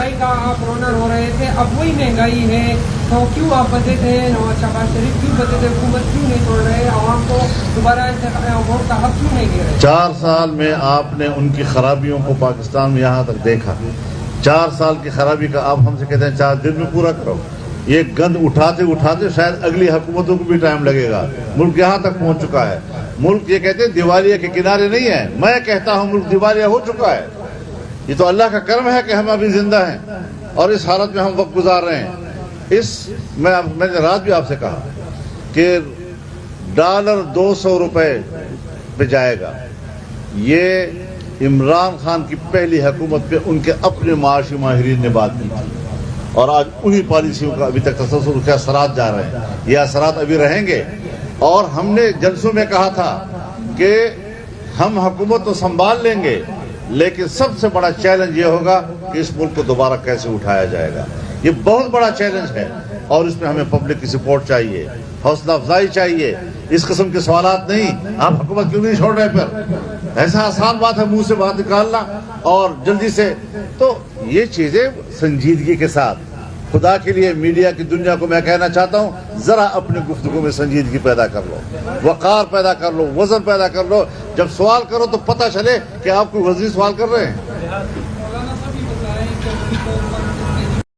مہنگائی کا آپ رونر ہو رہے تھے، اب وہی مہنگائی ہے، تو کیوں آپ بدلے تھے؟ نواز شہباز شریف کیوں بدلے تھے؟ حکومت کیوں نہیں توڑ رہے؟ عوام کو دوبارہ ووٹ کا حق کیوں نہیں دے رہے؟ 4 سال میں آپ نے ان کی خرابیوں کو پاکستان میں یہاں تک دیکھا. 4 سال کی خرابی کا آپ ہم سے کہتے ہیں 4 دن میں پورا کرو. یہ گند اٹھاتے اٹھاتے شاید اگلی حکومتوں کو بھی ٹائم لگے گا. ملک یہاں تک پہنچ چکا ہے. ملک یہ کہتے ہیں دیوالیہ کے کنارے نہیں ہے. میں کہتا ہوں ملک دیوالیہ ہو چکا ہے. یہ تو اللہ کا کرم ہے کہ ہم ابھی زندہ ہیں اور اس حالت میں ہم وقت گزار رہے ہیں. میں نے رات بھی آپ سے کہا کہ ڈالر 200 روپے پہ جائے گا. یہ عمران خان کی پہلی حکومت پہ ان کے اپنے معاشی ماہرین نے بات کی تھی اور آج انہی پالیسیوں کا ابھی تک تسلسل کے اثرات جا رہے ہیں. یہ اثرات ابھی رہیں گے. اور ہم نے جلسوں میں کہا تھا کہ ہم حکومت تو سنبھال لیں گے لیکن سب سے بڑا چیلنج یہ ہوگا کہ اس ملک کو دوبارہ کیسے اٹھایا جائے گا. یہ بہت بڑا چیلنج ہے اور اس میں ہمیں پبلک کی سپورٹ چاہیے, حوصلہ افزائی چاہیے. اس قسم کے سوالات نہیں. آپ حکومت کیوں نہیں چھوڑ رہے؟ پھر ایسا آسان بات ہے منہ سے بات نکالنا اور جلدی سے. تو یہ چیزیں سنجیدگی کے ساتھ, خدا کے لیے میڈیا کی دنیا کو میں کہنا چاہتا ہوں ذرا اپنے گفتگو میں سنجیدگی پیدا کر لو, وقار پیدا کر لو, وزن پیدا کر لو. جب سوال کرو تو پتہ چلے کہ آپ کوئی وزنی سوال کر رہے ہیں.